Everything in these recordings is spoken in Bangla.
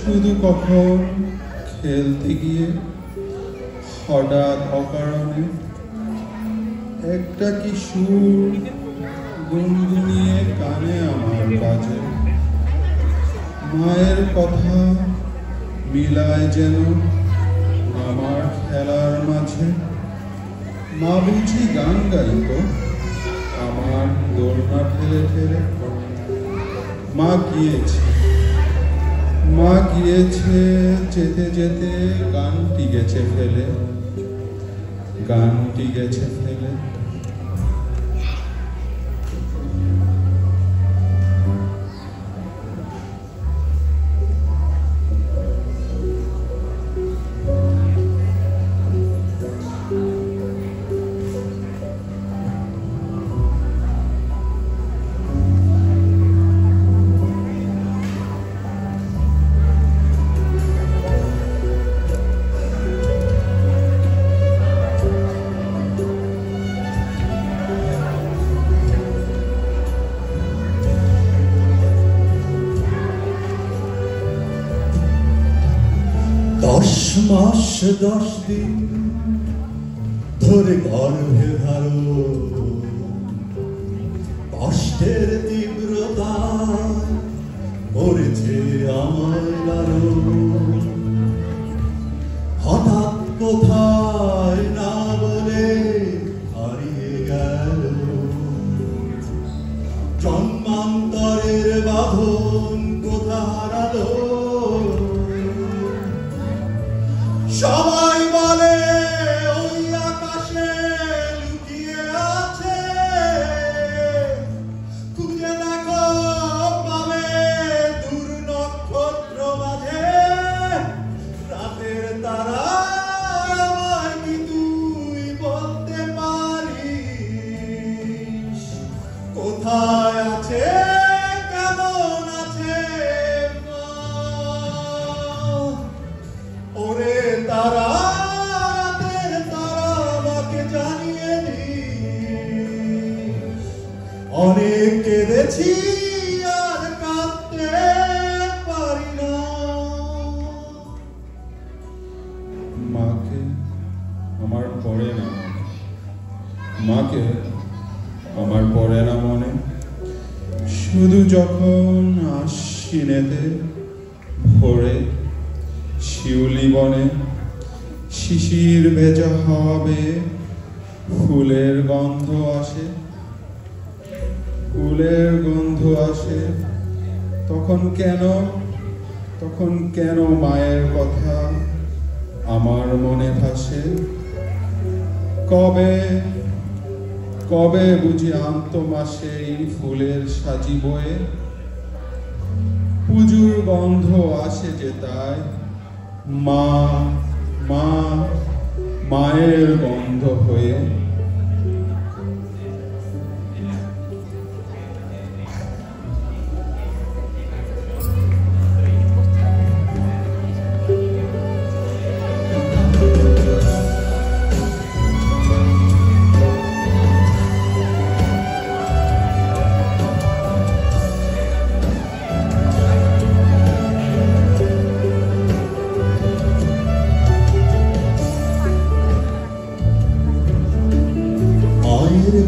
শুধু কখন খেলতে গিয়ে হঠাৎ অকারণে একটা কি সুর গুনগুনিয়ে কানে আমার বাজে, মায়ের কথা মিলায় যেন আমার খেলার মাঝে। মা বুঝি গান গাইতো আমার দোলনা ঠেলে ঠেলে। মা গিয়েছে যেতে যেতে গানটি গেছে ফেলে। মাস 10 দিন ধরে গর্ভে ধারো, কষ্টের তীব্রতা পড়েছে আমায় লারো। হঠাৎ কোথায় না বলে হারিয়ে গেল, জন্মান্তরের বাঁধন কোথা হারালো। সবাই বলে ওই আকাশে লুকিয়ে আছে, খুঁজে দেখো পাবে দূর নক্ষত্র মাঝে। রাতের তারা আমায় কি তুই বলতে পারিস, কোথায় আছে কেমন আছে মা? ওরে তারা, রাতের তারা আমাকে জানিয়ে দিস। অনেক কেঁদেছি আর কাঁদতে পারি না। মাকে আমার পড়ে না মনে, মাকে আমার পড়ে না মনে। শুধু যখন আশ্বিনেতে ভোরে শিউলি বনে শিশির ভেজা হাওয়া বেয়ে ফুলের গন্ধ আসে, তখন কেন মায়ের কথা আমার মনে ভাসে। কবে বুঝি আন্ত মাসে এই ফুলের সাজি বয়ে পুজোর গন্ধ আসে যে তাই মায়ের গন্ধ হয়ে।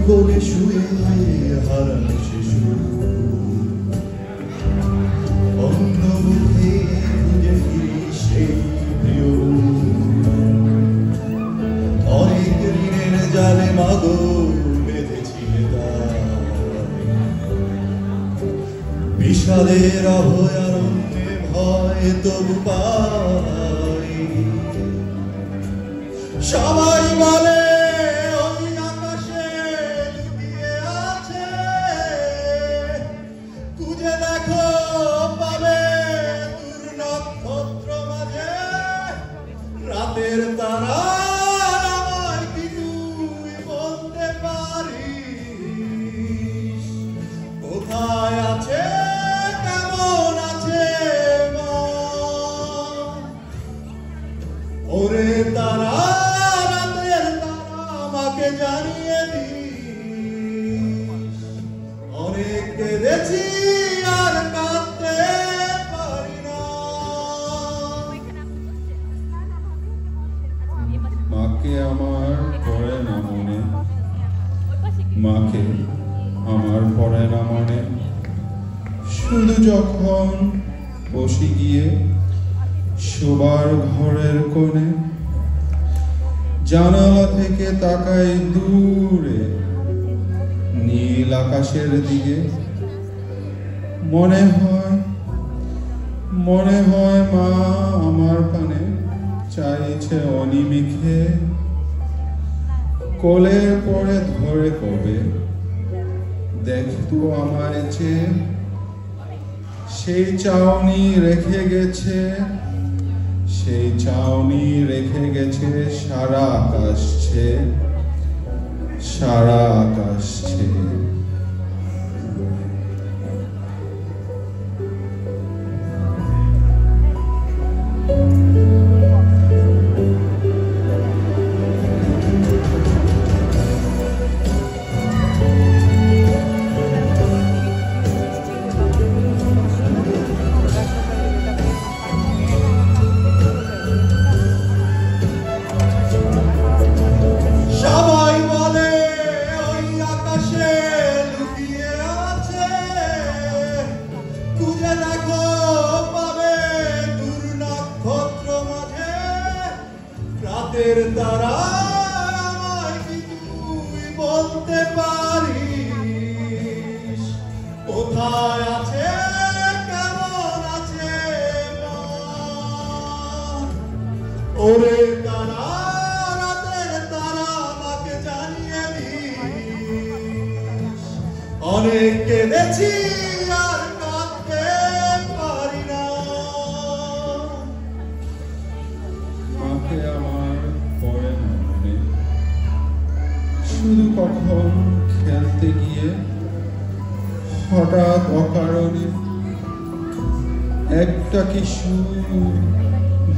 কোলে শুয়ে হারানো শিশু, অন্য মুখে খুঁজে ফিরি সেই প্রিয়। অনেক ঋণের জালে মাগো বেঁধেছিলে তার, বিষাদের অভয়ারণ্যে ভয় তবু পাই। সবাই বলে রাতের তারা আমায় কি তুই বলতে পারিস, কোথায় আছে কেমন আছে মা? ওরে তারা রাতের কখন বসে গিয়ে শোবার ঘরের কোণে, জানালা থেকে তাকাই দূরে নীল আকাশের দিকে। মনে হয় মা আমার কানে চাইছে অনিমিখে, কোলে পড়ে ধরে কবে দেখতো আমায় চেয়ে। সেই চাউনি রেখে গেছে, সেই চাউনি রেখে গেছে সারা আকাশ ছেয়ে, সারা আকাশ ছেয়ে। তারা আমায় কি তুই বলতে পারিস, কোথায় আছে কেমন আছে মা? ওরে তারা, রাতের তারা আমাকে জানিয়ে দিস। অনেক কেঁদেছি আর কাঁদতে পারি না। মাকে আমার পড়ে না মনে, শুধু কখন খেলতে গিয়ে হঠাৎ অকারণে একটা কি সুর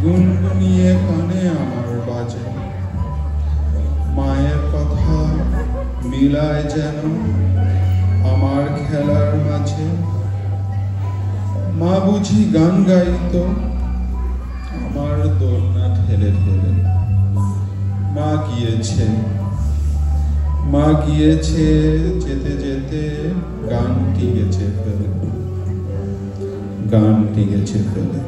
গুনগুনিয়ে কানে আমার বাজে। মায়ের কথা মিলায় যেন আমার খেলার মাঝে। মা বুঝি গান গাইতো আমার দোলনা ঠেলে ঠেলে। মা গিয়েছে যেতে যেতে গানটি গেছে ফেলে, গানটি গেছে ফেলে।